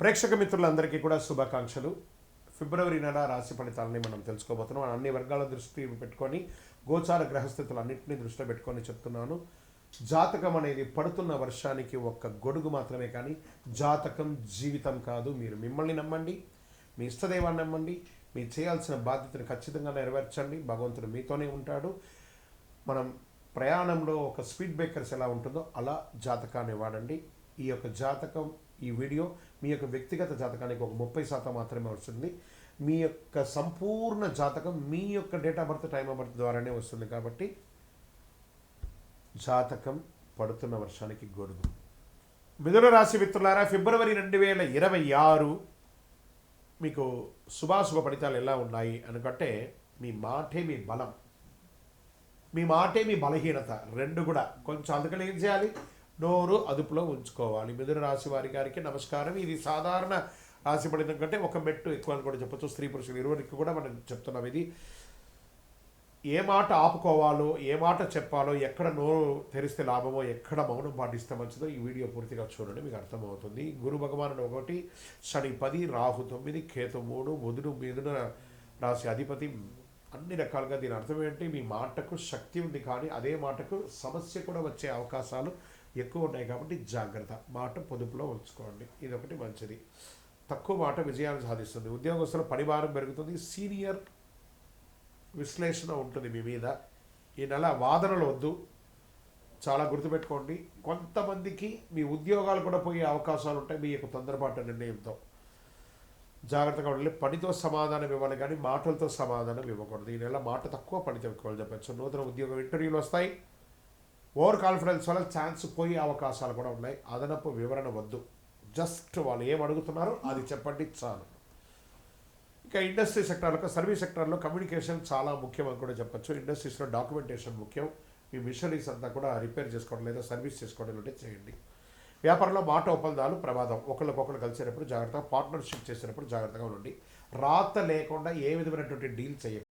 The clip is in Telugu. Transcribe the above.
ప్రేక్షక మిత్రులందరికీ కూడా శుభాకాంక్షలు. ఫిబ్రవరి నెల రాశి ఫలితాలని మనం తెలుసుకోబోతున్నాం. అన్ని వర్గాల దృష్టి పెట్టుకొని గోచార గ్రహస్థితులన్నింటినీ దృష్టిలో పెట్టుకొని చెప్తున్నాను. జాతకం అనేది పడుతున్న వర్షానికి ఒక్క గొడుగు మాత్రమే, కానీ జాతకం జీవితం కాదు. మీరు మిమ్మల్ని నమ్మండి, మీ ఇష్టదైవాన్ని నమ్మండి, మీరు చేయాల్సిన బాధ్యతను ఖచ్చితంగా నెరవేర్చండి. భగవంతుడు మీతోనే ఉంటాడు. మనం ప్రయాణంలో ఒక స్పీడ్ బ్రేకర్స్ ఎలా ఉంటుందో అలా జాతకాన్ని వాడండి. ఈ యొక్క జాతకం, ఈ వీడియో మీ యొక్క వ్యక్తిగత జాతకానికి ఒక 30% మాత్రమే వస్తుంది. మీ యొక్క సంపూర్ణ జాతకం మీ యొక్క date of birth, time of birth ద్వారానే వస్తుంది. కాబట్టి జాతకం పడుతున్న వర్షానికి గొడుగు. మిథున రాశి మిత్రులారా, ఫిబ్రవరి 2026 మీకు శుభాశుభ ఫలితాలు ఎలా ఉన్నాయి అనుకుంటే, మీ మాటే మీ బలం, మీ మాటే మీ బలహీనత, రెండు కూడా కొంచెం. అందుకని ఏం చేయాలి? నోరు అదుపులో ఉంచుకోవాలి. మిథున రాశి వారి గారికి నమస్కారం. ఇది సాధారణ రాశి ఫలితం కంటే ఒక మెట్టు ఎక్కువ అని కూడా చెప్పచ్చు. స్త్రీ పురుషులు ఇరువురికి కూడా మనం చెప్తున్నాం. ఇది ఏ మాట ఆపుకోవాలో, ఏ మాట చెప్పాలో, ఎక్కడ నోరు తెరిస్తే లాభమో, ఎక్కడ మౌనం పాటిస్తే మంచిదో ఈ వీడియో పూర్తిగా చూడండి, మీకు అర్థమవుతుంది. గురు భగవానుడు 1, శని 10, రాహు 9, కేతు 3, బుధుడు మిథున రాశి అధిపతి. అన్ని రకాలుగా దీని అర్థం ఏంటి? మీ మాటకు శక్తి ఉంది, కానీ అదే మాటకు సమస్య కూడా వచ్చే అవకాశాలు ఎక్కువ ఉన్నాయి. కాబట్టి జాగ్రత్త, మాట పొదుపులో ఉంచుకోండి. ఇదొకటి మంచిది. తక్కువ మాట విజయాన్ని సాధిస్తుంది. ఉద్యోగస్తుల పనిభారం పెరుగుతుంది. సీనియర్ విశ్లేషణ ఉంటుంది మీ మీద. ఈ నెల వాదనలు వద్దు, చాలా గుర్తుపెట్టుకోండి. కొంతమందికి మీ ఉద్యోగాలు కూడా పోయే అవకాశాలు ఉంటాయి మీ యొక్క తొందరపాటు నిర్ణయంతో. జాగ్రత్తగా ఉండాలి. పనితో సమాధానం ఇవ్వాలి, కానీ మాటలతో సమాధానం ఇవ్వకూడదు. ఈ నెల మాట తక్కువ, పనితో ఎక్కువ చెప్పచ్చు. నూతన ఉద్యోగం ఇంటర్వ్యూలు వస్తాయి. ఓవర్ కాన్ఫిడెన్స్ వల్ల ఛాన్స్ పోయే అవకాశాలు కూడా ఉన్నాయి. అదనపు వివరణ వద్దు, జస్ట్ వాళ్ళు ఏం అడుగుతున్నారో అది చెప్పండి చాలు. ఇంకా ఇండస్ట్రీ సెక్టార్లో, సర్వీస్ సెక్టార్లో కమ్యూనికేషన్ చాలా ముఖ్యం అని కూడా చెప్పచ్చు. ఇండస్ట్రీస్లో డాక్యుమెంటేషన్ ముఖ్యం. మీ మిషనరీస్ అంతా కూడా రిపేర్ చేసుకోవడం లేదా సర్వీస్ చేసుకోవడం అంటే చేయండి. వ్యాపారంలో మాట ఒప్పందాలు ప్రమాదం. ఒకరికొకరు కలిసేటప్పుడు జాగ్రత్తగా, పార్ట్నర్షిప్ చేసేటప్పుడు జాగ్రత్తగా ఉండండి. రాత లేకుండా ఏ విధమైనటువంటి డీల్ చేయండి.